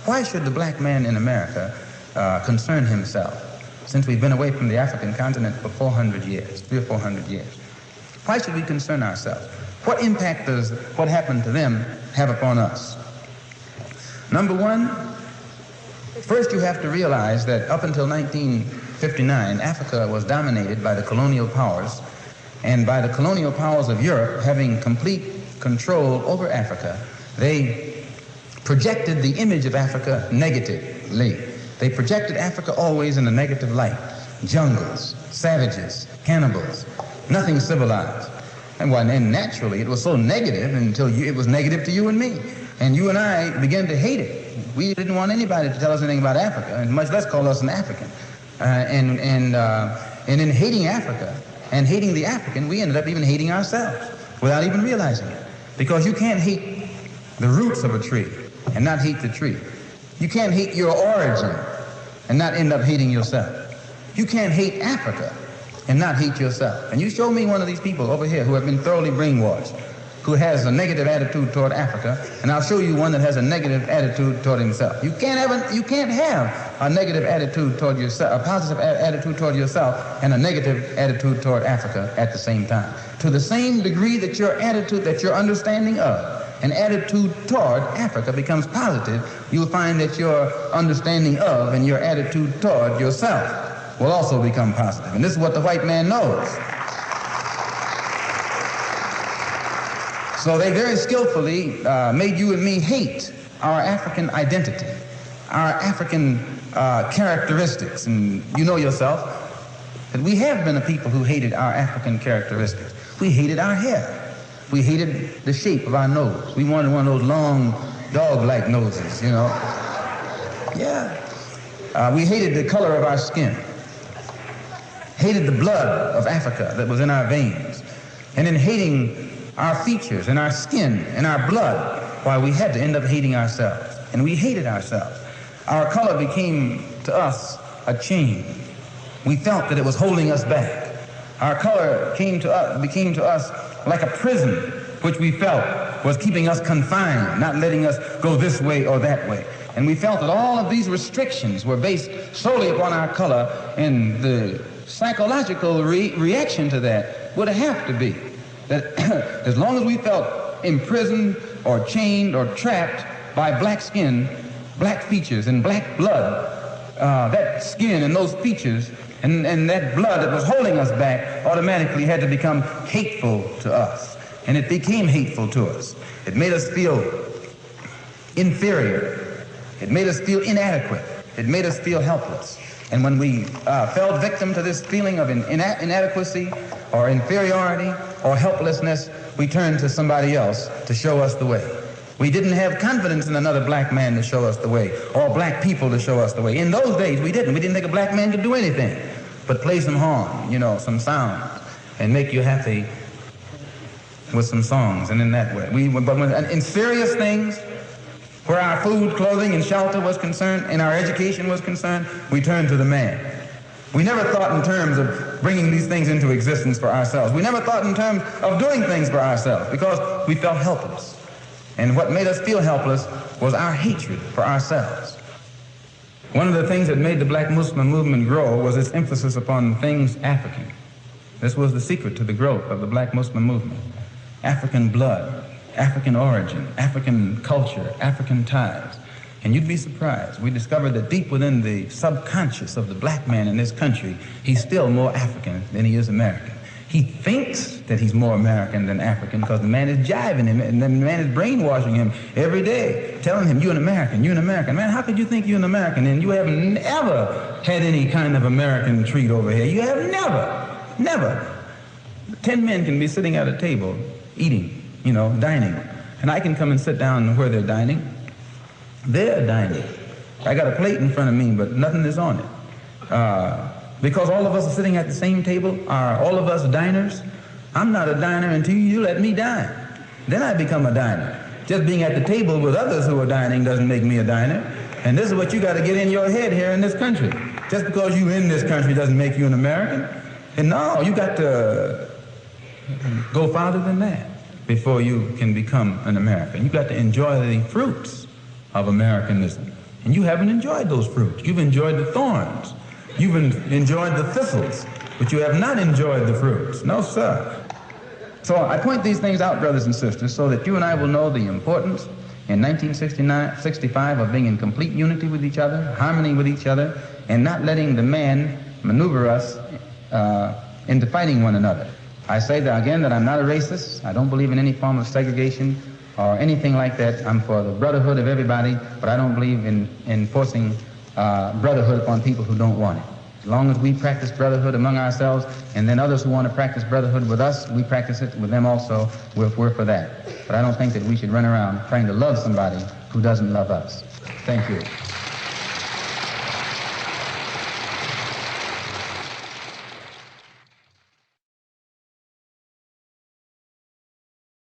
Why should the black man in America concern himself, since we've been away from the African continent for 400 years, 300 or 400 years? Why should we concern ourselves? What impact does what happened to them have upon us? Number one, first you have to realize that up until 1959, Africa was dominated by the colonial powers, and by the colonial powers of Europe having complete control over Africa, they projected the image of Africa negatively. They projected Africa always in a negative light. Jungles, savages, cannibals, nothing civilized. And naturally, it was so negative until it was negative to you and me. And you and I began to hate it. We didn't want anybody to tell us anything about Africa, and much less call us an African. And in hating Africa and hating the African, we ended up even hating ourselves without even realizing it. Because you can't hate the roots of a tree and not hate the tree. You can't hate your origin and not end up hating yourself. You can't hate Africa and not hate yourself. And you show me one of these people over here who have been thoroughly brainwashed, who has a negative attitude toward Africa, and I'll show you one that has a negative attitude toward himself. You can't have a negative attitude toward yourself, a positive attitude toward yourself, and a negative attitude toward Africa at the same time. To the same degree that your attitude, that your understanding of an attitude toward Africa becomes positive, you'll find that your understanding of and your attitude toward yourself will also become positive. And this is what the white man knows. So they very skillfully made you and me hate our African identity, our African characteristics. And you know yourself that we have been a people who hated our African characteristics. We hated our hair. We hated the shape of our nose. We wanted one of those long, dog-like noses, you know. Yeah. We hated the color of our skin. Hated the blood of Africa that was in our veins. And in hating our features and our skin and our blood, why, we had to end up hating ourselves. And we hated ourselves. Our color became to us a chain. We felt that it was holding us back. Our color became to us like a prison, which we felt was keeping us confined, not letting us go this way or that way. And we felt that all of these restrictions were based solely upon our color, and the psychological reaction to that would have to be that as long as we felt imprisoned or chained or trapped by black skin, black features, and black blood, that skin and those features and that blood that was holding us back automatically had to become hateful to us. And it became hateful to us. It made us feel inferior. It made us feel inadequate. It made us feel helpless. And when we fell victim to this feeling of inadequacy or inferiority or helplessness, we turned to somebody else to show us the way. We didn't have confidence in another black man to show us the way, or black people to show us the way. In those days, we didn't. We didn't think a black man could do anything but play some horn, you know, some sound, and make you happy with some songs. And in that way, in serious things, where our food, clothing, and shelter was concerned, and our education was concerned, we turned to the man. We never thought in terms of bringing these things into existence for ourselves. We never thought in terms of doing things for ourselves because we felt helpless. And what made us feel helpless was our hatred for ourselves. One of the things that made the Black Muslim movement grow was its emphasis upon things African. This was the secret to the growth of the Black Muslim movement. African blood, African origin, African culture, African ties. And you'd be surprised. We discovered that deep within the subconscious of the black man in this country, he's still more African than he is American. He thinks that he's more American than African because the man is jiving him and the man is brainwashing him every day, telling him, you're an American, you're an American. Man, how could you think you're an American and you have never had any kind of American treat over here? You have never. 10 men can be sitting at a table eating, you know, dining. And I can come and sit down where they're dining. They're dining. I got a plate in front of me, but nothing is on it. Because all of us are sitting at the same table, are all of us diners? I'm not a diner until you let me dine. Then I become a diner. Just being at the table with others who are dining doesn't make me a diner. And this is what you got to get in your head here in this country. Just because you're in this country doesn't make you an American. And no, you got to go farther than that before you can become an American. You got to enjoy the fruits of Americanism. And you haven't enjoyed those fruits. You've enjoyed the thorns. You've enjoyed the thistles, but you have not enjoyed the fruits. No, sir. So I point these things out, brothers and sisters, so that you and I will know the importance in 1965 of being in complete unity with each other, harmony with each other, and not letting the man maneuver us into fighting one another. I say that again that I'm not a racist. I don't believe in any form of segregation or anything like that. I'm for the brotherhood of everybody, but I don't believe in forcing brotherhood upon people who don't want it. As long as we practice brotherhood among ourselves, and then others who want to practice brotherhood with us, we practice it with them also. We're for that. But I don't think that we should run around trying to love somebody who doesn't love us. Thank you.